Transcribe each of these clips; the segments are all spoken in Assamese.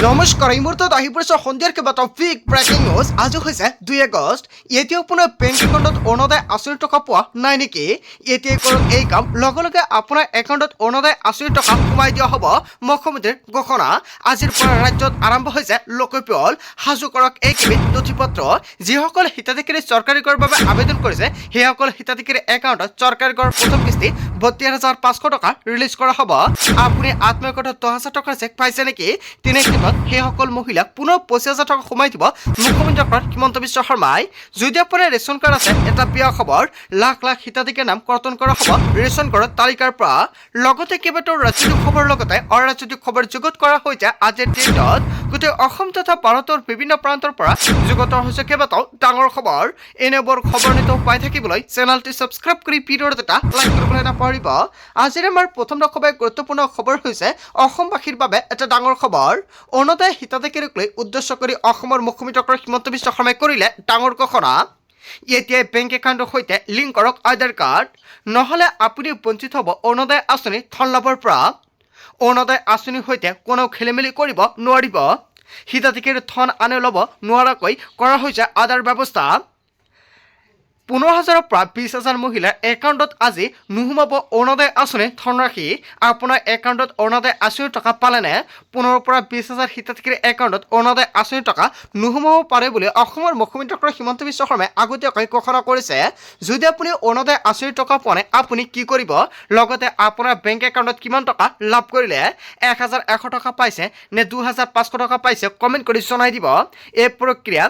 নমস্কাৰ এই মুহূৰ্তত আহি পৰিছে সন্ধিয়াৰ কেইবাটাও বিগ ব্ৰেকিং নিউজ। আজি হৈছে 2 আগষ্ট। এতিয়াও আপোনাৰ বেংক একাউণ্টত অৰুণোদয় আঁচনিৰ টকা পোৱা নাই নেকি? এতিয়াই কৰক এই কাম, লগে লগে আপোনাৰ একাউণ্টত অৰুণোদয় আঁচনিৰ টকা সোমাই দিয়া হ'ব। মুখ্যমন্ত্ৰীৰ ঘোষণা। আজিৰ পৰা ৰাজ্যত আৰম্ভ হৈছে লোকপিয়ল। সাজু কৰক এইকেইবিধ নথিপত্ৰ। যিসকল হিতাধিকাৰী চৰকাৰী কৰৰ বাবে আবেদন কৰিছে সেইসকল হিতাধিকাৰী একাউণ্টত চৰকাৰী কৰৰ প্ৰথম কিস্তি 32,500 টকা ৰিলিজ কৰা হ'ব। আপুনি আত্মীয়কত 10,000 টকাৰ চেক পাইছে নেকি? সেইসকল মহিলাক পুনৰ 25,000 টকা সোমাই দিব মুখ্যমন্ত্ৰী ডক্টৰ হিমন্ত বিশ্ব শৰ্মাই। যদি আপোনাৰ ৰেচন কাৰ্ড আছে, এটা বেয়া খবৰ, লাখ লাখ হিতাধিকাৰীৰ নাম কৰ্তন কৰা হ'ব ৰেচন কাৰ্ডৰ তালিকাৰ পৰা। লগতে কেইবাটাও ৰাজনৈতিক খবৰ লগতে অৰাজনৈতিক খবৰ যুগুত কৰা হৈছে আজিৰ দিনটোত। গোটেই অসম তথা ভাৰতৰ বিভিন্ন প্ৰান্তৰ পৰা যুগুত হৈছে কেইবাটাও ডাঙৰ খবৰ। এনেবোৰ খবৰ নিত পাই থাকিবলৈ চেনেলটি ছাবস্ক্ৰাইব কৰি ভিডিঅ'ৰ এটা লাইক কৰিবলৈ নাপাহৰিব। আজিৰ আমাৰ প্ৰথম খবৰ গুৰুত্বপূৰ্ণ খবৰ হৈছে অসমবাসীৰ বাবে এটা ডাঙৰ খবৰ। অৰুণোদয় হিতাধিকাৰীক লৈ উদ্দেশ্য কৰি অসমৰ মুখ্যমন্ত্ৰী ডক্টৰ হিমন্ত বিশ্ব শৰ্মাই কৰিলে ডাঙৰ ঘোষণা। এতিয়াই বেংক একাউণ্টৰ সৈতে লিংক কৰক আধাৰ কাৰ্ড, নহ'লে আপুনি বঞ্চিত হ'ব অৰুণোদয় আঁচনি ধন লাভৰ পৰা। অৰুণোদয় আঁচনিৰ সৈতে কোনেও খেলিমেলি কৰিব নোৱাৰিব। হিতাধিকাৰীৰ ধন আনি ল'ব নোৱাৰাকৈ কৰা হৈছে আধাৰ ব্যৱস্থা। 15,000ৰ পৰা 20,000 মহিলাৰ একাউণ্টত আজি নোসোমাব অৰুণোদয় আঁচনিৰ ধনৰাশি। আপোনাৰ একাউণ্টত অৰুণোদয় আঁচনিৰ টকা পালেনে? 15,000 পৰা 20,000 হিতাধিকাৰীৰ একাউণ্টত অৰুণোদয় আঁচনিৰ টকা নোসোমাব পাৰে বুলি অসমৰ মুখ্যমন্ত্ৰী ডক্টৰ হিমন্ত বিশ্ব শৰ্মাই আগতীয়াকৈ ঘোষণা কৰিছে। যদি আপুনি অৰুণোদয় আঁচনিৰ টকা পোৱা নাই, আপুনি কি কৰিব? লগতে আপোনাৰ বেংক একাউণ্টত কিমান টকা লাভ কৰিলে? 1,100 টকা পাইছে নে 2,500 টকা পাইছে? কমেণ্ট কৰি জনাই দিব। এই প্ৰক্ৰিয়া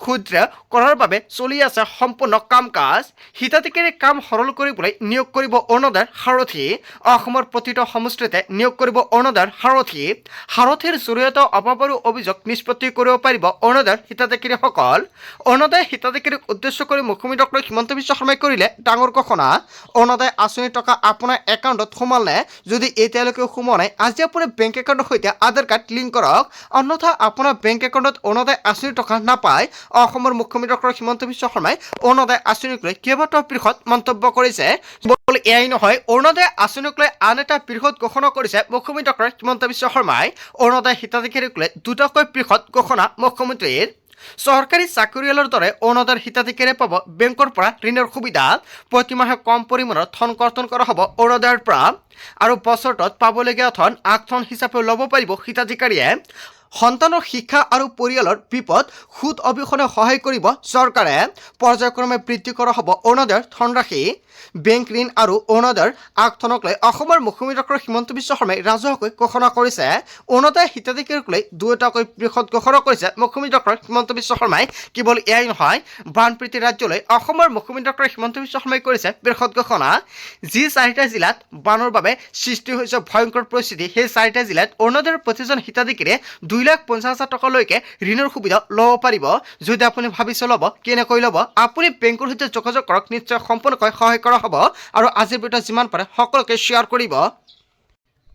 ক্ষুদ্ৰ কৰাৰ বাবে চলি আছে সম্পূৰ্ণ কাম কাজ। হিতাধিকাৰীৰ কাম সৰল কৰিবলৈ নিয়োগ কৰিব অৰুণোদয়ৰ সাৰথী। অসমৰ প্ৰতিটো সমষ্টিতে নিয়োগ কৰিব অৰুণোদয়ৰ সাৰথী। সাৰথীৰ জৰিয়তে অভাৱ আৰু অভিযোগ নিষ্পত্তি কৰিব পাৰিব অৰুণোদয়ৰ হিতাধিকাৰীসকল। অৰুণোদয় হিতাধিকাৰীক উদ্দেশ্য কৰি মুখ্যমন্ত্ৰী ডক্টৰ হিমন্ত বিশ্ব শৰ্মাই কৰিলে ডাঙৰ ঘোষণা। অৰুণোদয় আঁচনিৰ টকা আপোনাৰ একাউণ্টত সোমালে? যদি এতিয়ালৈকে সোমোৱা নাই, আজি আপোনাৰ বেংক একাউণ্টৰ সৈতে আধাৰ কাৰ্ড লিংক কৰক। অন্যথা আপোনাৰ বেংক একাউণ্টত অৰুণোদয় আঁচনিৰ টকা নাপায়। অসমৰ মুখ্যমন্ত্ৰী ডক্টৰ হিমন্ত বিশ্ব শৰ্মাই অৰুণোদয় আঁচনিক লৈ কেইবাটাও বৃহৎ মন্তব্য কৰিছে। এয়াই নহয়, অৰুণোদয় আঁচনিক লৈ আন এটা বৃহৎ ঘোষণা কৰিছে মুখ্যমন্ত্ৰী ডক্টৰ হিমন্ত বিশ্ব শৰ্মাই। অৰুণোদয় হিতাধিকাৰীক লৈ দুটাকৈ বৃহৎ ঘোষণা মুখ্যমন্ত্ৰীৰ। চৰকাৰী চাকৰিয়ালৰ দৰে অৰুণোদয়ৰ হিতাধিকাৰীয়ে পাব বেংকৰ পৰা ঋণৰ সুবিধা। প্ৰতিমাহে কম পৰিমাণৰ ধন কৰ্তন কৰা হ'ব অৰুণোদয়ৰ পৰা। আৰু বছৰটোত পাবলগীয়া ধন 8 ধন হিচাপে ল'ব পাৰিব হিতাধিকাৰীয়ে। সন্তানৰ শিক্ষা আৰু পৰিয়ালৰ বিপদ সুদ অবিহনে সহায় কৰিব চৰকাৰে। পৰ্যায়ক্ৰমে বৃদ্ধি কৰা হ'ব অৰুণোদয়ৰ ধনৰাশি। বেংক ঋণ আৰু অৰুণোদয়ৰ 8 ধনক লৈ অসমৰ মুখ্যমন্ত্ৰী ডক্টৰ হিমন্ত বিশ্ব শৰ্মাই ৰাজহুৱাকৈ ঘোষণা কৰিছে। অৰুণোদয় হিতাধিকাৰীক লৈ দুটাকৈ বৃহৎ ঘোষণা কৰিছে মুখ্যমন্ত্ৰী ডক্টৰ হিমন্ত বিশ্ব শৰ্মাই। কেৱল এয়াই নহয়, বানপীড়িত ৰাজ্যলৈ অসমৰ মুখ্যমন্ত্ৰী ডক্টৰ হিমন্ত বিশ্ব শৰ্মাই কৰিছে বৃহৎ ঘোষণা। যি 4টা জিলাত বানৰ বাবে সৃষ্টি হৈছে ভয়ংকৰ পৰিস্থিতি, সেই 4টা জিলাত অৰুণোদয়ৰ প্ৰতিজন হিতাধিকাৰীয়ে 2,50,000 টকালৈকে ঋণৰ সুবিধা ল'ব পাৰিব। যদি আপুনি ভাবিছে ল'ব, কেনেকৈ ল'ব? আপুনি বেংকৰ সৈতে যোগাযোগ কৰক, নিশ্চয় সম্পূৰ্ণকৈ সহায় কৰা হ'ব। আৰু আজিৰ ভিডিঅ'ত যিমান পাৰে সকলোকে শ্বেয়াৰ কৰিব।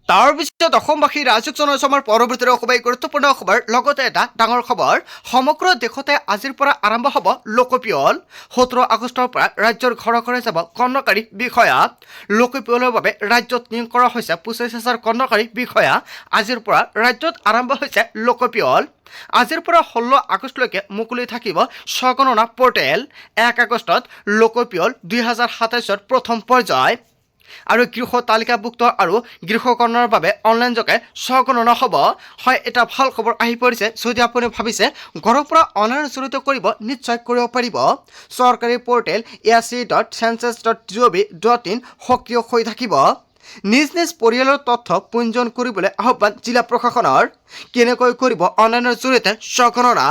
তাৰ পিছত অসমবাসী ৰাইজক জনাইছো আমাৰ পৰৱৰ্তী খুবেই গুৰুত্বপূৰ্ণ খবৰ, লগতে এটা ডাঙৰ খবৰ। সমগ্ৰ দেশতে আজিৰ পৰা আৰম্ভ হ'ব লোকপিয়ল। 17 আগষ্টৰ পৰা ৰাজ্যৰ ঘৰে ঘৰে যাব কৰ্ণকাৰী বিষয়া। লোকপিয়লৰ বাবে ৰাজ্যত নিয়োগ কৰা হৈছে 25,000 কৰ্ণকাৰী বিষয়া। আজিৰ পৰা ৰাজ্যত আৰম্ভ হৈছে লোকপিয়ল। আজিৰ পৰা 16 আগষ্টলৈকে মুকলি থাকিব স্বগণনা পৰ্টেল। 1 আগষ্টত লোকপিয়ল 2027ৰ প্ৰথম পৰ্যায়। আৰু গৃহ তালিকাভুক্ত আৰু গৃহকৰ্ণৰ বাবে অনলাইনযোগে স্বগণনা হ'ব। হয়, এটা ভাল খবৰ আহি পৰিছে। যদি আপুনি ভাবিছে ঘৰৰ পৰা অনলাইনৰ জৰিয়তে কৰিব, নিশ্চয় কৰিব পাৰিব। চৰকাৰী পৰ্টেল aci.census.gov.in সক্ৰিয় হৈ থাকিব। নিজ নিজ পৰিয়ালৰ তথ্য পঞ্জীয়ন কৰিবলৈ আহ্বান জিলা প্ৰশাসনৰ। কেনেকৈ কৰিব অনলাইনৰ জৰিয়তে স্বগণনা?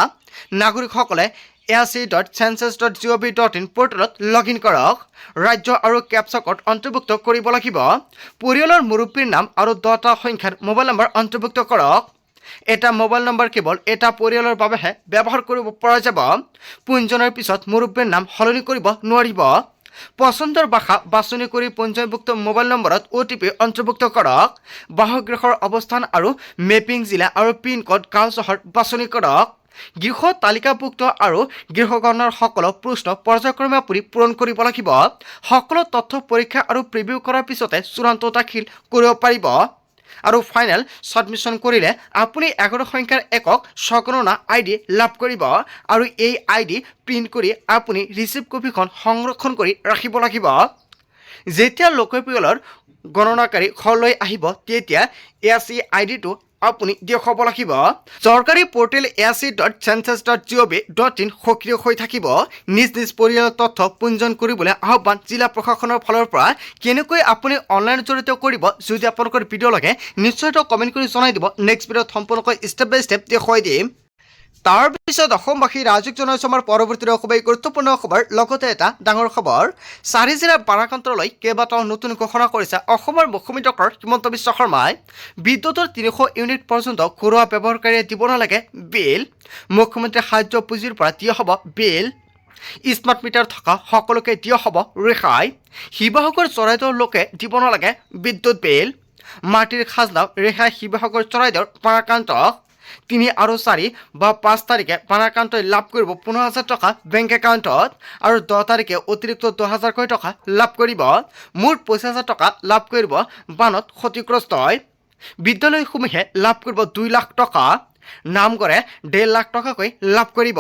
নাগৰিকসকলে aci.census.gov.in পৰ্টেলত লগ ইন কৰক। ৰাজ্য আৰু কেপচা কোড অন্তৰ্ভুক্ত কৰিব লাগিব। পৰিয়ালৰ মুৰব্বীৰ নাম আৰু 10টা সংখ্যাৰ মোবাইল নম্বৰ অন্তৰ্ভুক্ত কৰক। এটা মোবাইল নম্বৰ কেৱল এটা পৰিয়ালৰ বাবেহে ব্যৱহাৰ কৰিব পৰা যাব। পঞ্জীয়নৰ পিছত মুৰব্বীৰ নাম সলনি কৰিব নোৱাৰিব। পচন্দৰ ভাষা বাছনি কৰি পঞ্জীয়নভুক্ত মোবাইল নম্বৰত OTP অন্তৰ্ভুক্ত কৰক। বাসগৃহৰ অৱস্থান আৰু মেপিং জিলা আৰু পিন কোড গাঁও চহৰ বাছনি কৰক। গৃহ তালিকাভুক্ত আৰু গৃহকৰ্ণৰ সকলো প্ৰশ্ন পৰ্যায়ক্ৰমে আপুনি পূৰণ কৰিব লাগিব। সকলো তথ্য পৰীক্ষা আৰু প্ৰিভিউ কৰাৰ পিছতে চূড়ান্ত দাখিল কৰিব পাৰিব। আৰু ফাইনেল ছাবমিশ্যন কৰিলে আপুনি 11 সংখ্যাৰ একক স্বগণনা ID লাভ কৰিব আৰু এই ID প্ৰিণ্ট কৰি আপুনি ৰিচিপ্ট কপিখন সংৰক্ষণ কৰি ৰাখিব লাগিব। যেতিয়া লোকপিয়লৰ গণনাকাৰী ঘৰলৈ আহিব তেতিয়া ASC IDটো আপুনি দেখুৱাব লাগিব। চৰকাৰী পৰ্টেল ASC.census.gov.in সক্ৰিয় হৈ থাকিব। নিজ নিজ পৰিয়ালৰ তথ্য পঞ্জীয়ন কৰিবলৈ আহ্বান জিলা প্ৰশাসনৰ ফালৰ পৰা। কেনেকৈ আপুনি অনলাইনৰ জৰিয়তে কৰিব, যদি আপোনালোকৰ ভিডিঅ' লাগে নিশ্চয় কমেণ্ট কৰি জনাই দিব। নেক্সট ভিডিঅ'ত সম্পূৰ্ণকৈ ষ্টেপ বাই ষ্টেপ দেখুৱাই দিম। তাৰ পিছত অসমবাসী ৰাইজক জনাইছোঁ আমাৰ পৰৱৰ্তী খুবেই গুৰুত্বপূৰ্ণ খবৰ। লগতে এটা ডাঙৰ খবৰ, 4 জিলাৰ বাৰাক্ৰান্তলৈ কেইবাটাও নতুন ঘোষণা কৰিছে অসমৰ মুখ্যমন্ত্ৰী ডক্টৰ হিমন্ত বিশ্ব শৰ্মাই। বিদ্যুতৰ 300 ইউনিট পৰ্যন্ত ঘৰুৱা ব্যৱহাৰকাৰীয়ে দিব নালাগে বিল। মুখ্যমন্ত্ৰী সাহায্য পুঁজিৰ পৰা দিয়া হ'ব বিল। স্মাৰ্ট মিটাৰ থকা সকলোকে দিয়া হ'ব ৰেহাই। শিৱসাগৰ চৰাইদেউৰ লোকে দিব নালাগে বিদ্যুৎ বিল। মাটিৰ খাজনাও ৰেহাই শিৱসাগৰ চৰাইদেউৰ বাৰাক্ৰান্তক। 3 আৰু 4 বা 5 তাৰিখে বাৰাক্ৰান্তই লাভ কৰিব 15,000 টকা বেংক একাউণ্টত আৰু 10 তাৰিখে অতিৰিক্ত 10,000 টকা লাভ কৰিব। মুঠ 25,000 টকা লাভ কৰিব বানত ক্ষতিগ্ৰস্তই। বিদ্যালয়সমূহে লাভ কৰিব 2 লাখ টকা। নামঘৰে 1.5 লাখ টকাকৈ লাভ কৰিব।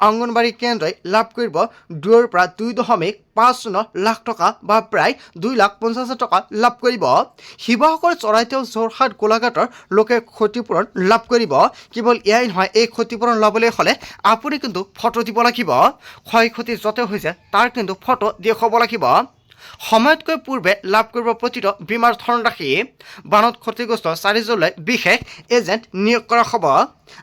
অংগনবাড়ী কেন্দ্ৰই লাভ কৰিব 2ৰ পৰা 2.50 লাখ টকা বা প্ৰায় 2,50,000 টকা লাভ কৰিব। শিৱসাগৰ চৰাইদেউ যোৰহাট গোলাঘাটৰ লোকে ক্ষতিপূৰণ লাভ কৰিব। কেৱল এয়াই নহয়, এই ক্ষতিপূৰণ ল'বলৈ হ'লে আপুনি কিন্তু ফটো দিব লাগিব। ক্ষয় ক্ষতি য'তে হৈছে তাৰ কিন্তু ফটো দেখুৱাব লাগিব। সময়তকৈ পূৰ্বে লাভ কৰিব প্ৰতিটো বীমাৰ ধনৰাশি। বানত ক্ষতিগ্ৰস্ত 4 জিলালৈ বিশেষ এজেণ্ট নিয়োগ কৰা হ'ব।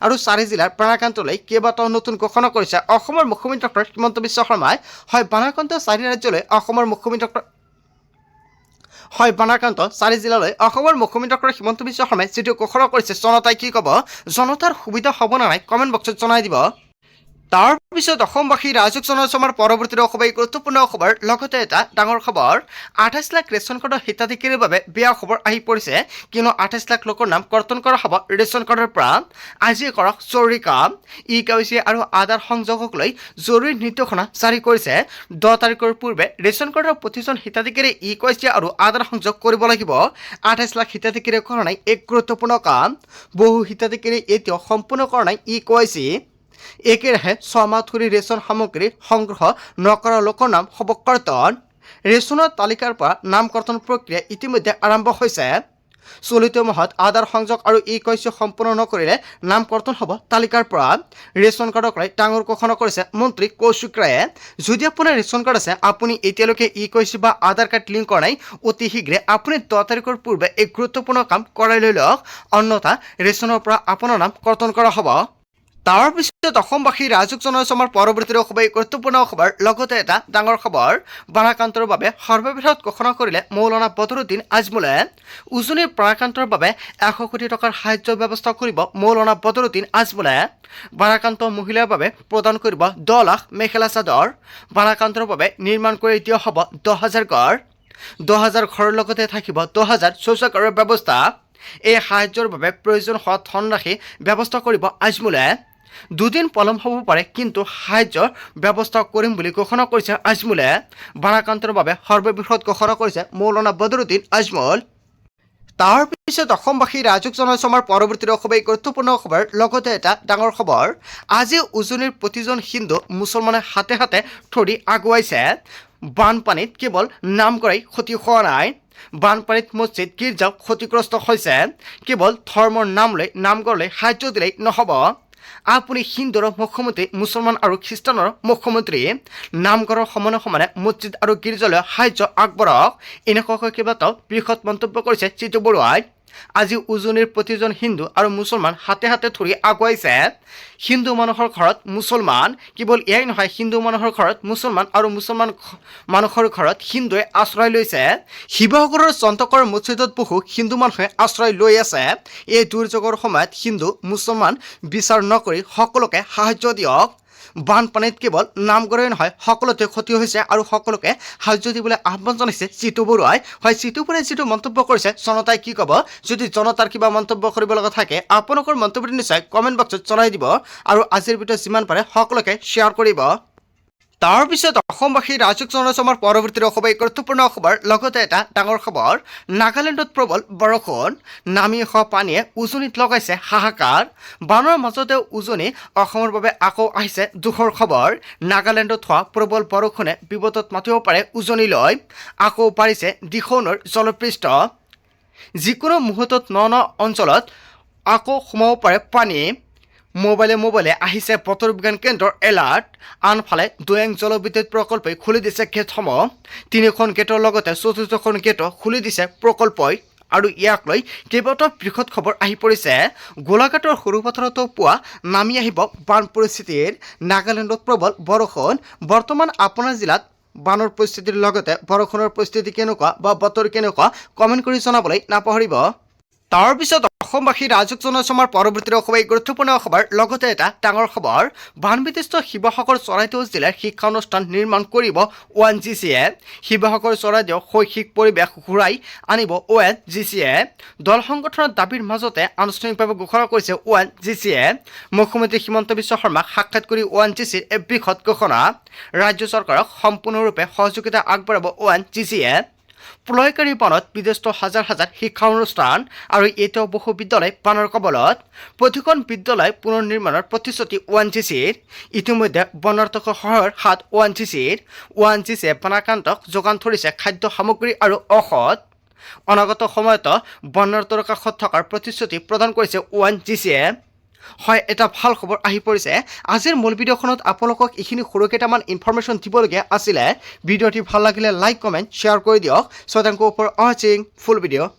আৰু 4 জিলাৰ বাৰাক্ৰান্তলৈ কেইবাটাও নতুন ঘোষণা কৰিছে অসমৰ মুখ্যমন্ত্ৰী ডক্টৰ হিমন্ত বিশ্ব শৰ্মাই। হয়, বাৰাক্ৰান্ত 4 ৰাজ্যলৈ অসমৰ মুখ্যমন্ত্ৰী ডক্টৰ বাৰাক্ৰান্ত 4 জিলালৈ অসমৰ মুখ্যমন্ত্ৰী ডক্টৰ হিমন্ত বিশ্ব শৰ্মাই যিটো ঘোষণা কৰিছে, জনতাই কি ক'ব, জনতাৰ সুবিধা হ'ব নে নাই কমেণ্ট বক্সত জনাই দিব। তাৰ পিছত অসমবাসী ৰাইজক জনাইছোঁ আমাৰ পৰৱৰ্তী খুবেই গুৰুত্বপূৰ্ণ খবৰ। লগতে এটা ডাঙৰ খবৰ, 28 লাখ ৰেচন কাৰ্ডৰ হিতাধিকাৰীৰ বাবে বেয়া খবৰ আহি পৰিছে। কিয়নো 28 লাখ লোকৰ নাম কৰ্তন কৰা হ'ব ৰেচন কাৰ্ডৰ পৰা। আজি কৰক জৰুৰী কাম। KYC আৰু আধাৰ সংযোগক লৈ জৰুৰী নিৰ্দেশনা জাৰি কৰিছে। 10 তাৰিখৰ পূৰ্বে ৰেচন কাৰ্ডৰ প্ৰতিজন হিতাধিকাৰীয়ে KYC আৰু আধাৰ সংযোগ কৰিব লাগিব। 28 লাখ হিতাধিকাৰীৰ কাৰণে এক গুৰুত্বপূৰ্ণ কাম। বহু হিতাধিকাৰীয়ে এতিয়াও সম্পূৰ্ণ কৰা নাই KYC। একেৰাহে 6 মাহ ধৰি ৰেচন সামগ্ৰী সংগ্ৰহ নকৰা লোকৰ নাম হ'ব কৰ্তন। ৰেচনৰ তালিকাৰ পৰা নাম কৰ্তন প্ৰক্ৰিয়া ইতিমধ্যে আৰম্ভ হৈছে। চলিত মাহত আধাৰ সংযোগ আৰু KYC সম্পূৰ্ণ নকৰিলে নাম কৰ্তন হ'ব তালিকাৰ পৰা। ৰেচন কাৰ্ডক লৈ ডাঙৰ ঘোষণা কৰিছে মন্ত্ৰী কৌশিক ৰায়ে। যদি আপোনাৰ ৰেচন কাৰ্ড আছে, আপুনি এতিয়ালৈকে KYC বা আধাৰ কাৰ্ড লিংক কৰা নাই, অতি শীঘ্ৰে আপুনি 10 তাৰিখৰ পূৰ্বে এক গুৰুত্বপূৰ্ণ কাম কৰাই লৈ লওক, অন্যথা ৰেচনৰ পৰা আপোনাৰ নাম কৰ্তন কৰা হ'ব। তাৰ পিছত অসমবাসী ৰাইজক জনাইছোঁ আমাৰ পৰৱৰ্তী খুবেই গুৰুত্বপূৰ্ণ খবৰ। লগতে এটা ডাঙৰ খবৰ, বাৰাক্ৰান্তৰ বাবে সৰ্ববৃহৎ ঘোষণা কৰিলে মৌলানা বদৰুদ্দিন আজমলে। উজনিৰ বাৰাক্ৰান্তৰ বাবে 100 কোটি টকাৰ সাহায্যৰ ব্যৱস্থা কৰিব মৌলানা বদৰুদ্দিন আজমলে। বাৰাক্ৰান্ত মহিলাৰ বাবে প্ৰদান কৰিব 10 লাখ মেখেলা চাদৰ। বাৰাক্ৰান্তৰ বাবে নিৰ্মাণ কৰি দিয়া হ'ব 10,000 ঘৰ। 10,000 ঘৰৰ লগতে থাকিব 10,000 শৌচাগাৰৰ ব্যৱস্থা। এই সাহায্যৰ বাবে প্ৰয়োজন হোৱা ধনৰাশি ব্যৱস্থা কৰিব আজমলে। 2 দিন পলম হ'ব পাৰে, কিন্তু সাহায্যৰ ব্যৱস্থা কৰিম বুলি ঘোষণা কৰিছে আজমলে। বাৰাক্ৰান্তৰ বাবে সৰ্ববৃহৎ ঘোষণা কৰিছে মৌলানা বদৰুদ্দিন আজমল। তাৰ পিছত অসমবাসী ৰাইজক জনাইছোঁ আমাৰ পৰৱৰ্তী খুবেই গুৰুত্বপূৰ্ণ খবৰ। লগতে এটা ডাঙৰ খবৰ, আজি উজনিৰ প্ৰতিজন হিন্দু মুছলমানে হাতে হাতে ধৰি আগুৱাইছে। বানপানীত কেৱল নামঘৰেই ক্ষতি হোৱা নাই। বানপানীত মছজিদ গীৰ্জাও ক্ষতিগ্ৰস্ত হৈছে। কেৱল ধৰ্মৰ নাম লৈ নামঘৰলৈ সাহায্য দিলেই নহ'ব। আপুনি হিন্দুৰ মুখ্যমন্ত্ৰী, মুছলমান আৰু খ্ৰীষ্টানৰ মুখ্যমন্ত্ৰী। নামঘৰৰ সমানে সমানে মছজিদ আৰু গীৰ্জালৈ সাহায্য আগবঢ়াওক। এনেকুৱাকৈ কেইবাটাও বৃহৎ মন্তব্য কৰিছে জিতু বৰুৱাই। আজি উজনিৰ প্ৰতিজন হিন্দু আৰু মুছলমান হাতে হাতে ধৰি আগুৱাইছে। হিন্দু মানুহৰ ঘৰত মুছলমান, কেৱল এয়াই নহয়, হিন্দু মানুহৰ ঘৰত মুছলমান আৰু মুছলমান মানুহৰ ঘৰত হিন্দুৱে আশ্ৰয় লৈছে। শিৱসাগৰৰ চন্তকৰ মছজিদত বহু হিন্দু মানুহে আশ্ৰয় লৈ আছে। এই দুৰ্যোগৰ সময়ত হিন্দু মুছলমান বিচাৰ নকৰি সকলোকে সাহায্য দিয়ক। বানপানীত কেৱল নামঘৰেই নহয়, সকলোতে ক্ষতি হৈছে আৰু সকলোকে সাহায্য দিবলৈ আহ্বান জনাইছে জিতু বৰুৱাই। হয়, জিতু বৰুৱাই যিটো মন্তব্য কৰিছে, জনতাই কি ক'ব? যদি জনতাৰ কিবা মন্তব্য কৰিব লগা থাকে, আপোনালোকৰ মন্তব্যটো নিশ্চয় কমেণ্ট বক্সত জনাই দিব আৰু আজিৰ ভিডিঅ' যিমান পাৰে সকলোকে শ্বেয়াৰ কৰিব। তাৰপিছত অসমবাসী ৰাজক জনচমৰ পৰৱৰ্তী অসমৰ গুৰুত্বপূৰ্ণ খবৰ লগতে এটা ডাঙৰ খবৰ নাগালেণ্ডত প্ৰবল বৰষুণ নামি অহা পানীয়ে উজনিত লগাইছে হাহাকাৰ বানৰ মাজতে উজনি অসমৰ বাবে আকৌ আহিছে দুখৰ খবৰ নাগালেণ্ডত হোৱা প্ৰবল বৰষুণে বিপদত মাতিব পাৰে উজনিলৈ আকৌ বাঢ়িছে দিখৌ নৈৰ জলপৃষ্ঠ যিকোনো মুহূৰ্তত ন অঞ্চলত আকৌ সোমাব পাৰে পানী মোবাইলে আহিছে বতৰ বিজ্ঞান কেন্দ্ৰৰ এলাৰ্ট আনফালে দৈয়াং জলবিদ্যুৎ প্ৰকল্পই খুলি দিছে গেটসমূহ 3খন গেটৰ লগতে 44খন গেটো খুলি দিছে প্ৰকল্পই আৰু ইয়াক লৈ কেইবাটাও বৃহৎ খবৰ আহি পৰিছে গোলাঘাটৰ সৰুপথাৰতো পুৱা নামি আহিব বান পৰিস্থিতিৰ নাগালেণ্ডত প্ৰবল বৰষুণ বৰ্তমান আপোনাৰ জিলাত বানৰ পৰিস্থিতিৰ লগতে বৰষুণৰ পৰিস্থিতি কেনেকুৱা বা বতৰ কেনেকুৱা কমেণ্ট কৰি জনাবলৈ নাপাহৰিব তাৰপিছত অসমবাসী ৰাজক জনচমৰ পৰৱৰ্তী অসমৰ গুৰুত্বপূৰ্ণ খবৰ লগতে এটা ডাঙৰ খবৰ বানবিধ্বস্ত শিৱসাগৰ চৰাইদেউ জিলাৰ শিক্ষানুষ্ঠান নিৰ্মাণ কৰিব ONGCয়ে শিৱসাগৰ চৰাইদেউ শৈক্ষিক পৰিৱেশ ঘূৰাই আনিব ONGCয়ে দল সংগঠনৰ দাবীৰ মাজতে আনুষ্ঠানিকভাৱে ঘোষণা কৰিছে ONGCয়ে মুখ্যমন্ত্ৰী হিমন্ত বিশ্ব শৰ্মাক সাক্ষাৎ কৰি ONGCৰ এই বৃহৎ ঘোষণা ৰাজ্য চৰকাৰক সম্পূৰ্ণৰূপে সহযোগিতা আগবঢ়াব ONGCয়ে প্ৰলয়কাৰী বানত বিধ্বস্ত হাজাৰ হাজাৰ শিক্ষা অনুষ্ঠান আৰু এতিয়াও বহু বিদ্যালয় বানৰ কবলত প্ৰতিখন বিদ্যালয় পুনৰ নিৰ্মাণৰ প্ৰতিশ্ৰুতি ONGCৰ ইতিমধ্যে বনাৰ্থকৰ সহায়ৰ হাত ONGCয়ে বানাক্ৰান্তক যোগান ধৰিছে খাদ্য সামগ্ৰী আৰু ঔষধ অনাগত সময়ত বন্যাৰ কাষত থকাৰ প্ৰতিশ্ৰুতি প্ৰদান কৰিছে ONGCয়ে হয় এটা ভাল খবৰ আহি পৰিছে আজিৰ মূল ভিডিঅ'খনত আপোনালোকক এইখিনি সৰু কেইটামান ইনফৰমেশ্যন দিবলগীয়া আছিলে ভিডিঅ'টি ভাল লাগিলে লাইক কমেণ্ট শ্বেয়াৰ কৰি দিয়ক চ' থেংক ইউ ফৰ ৱাচিং ফুল ভিডিঅ'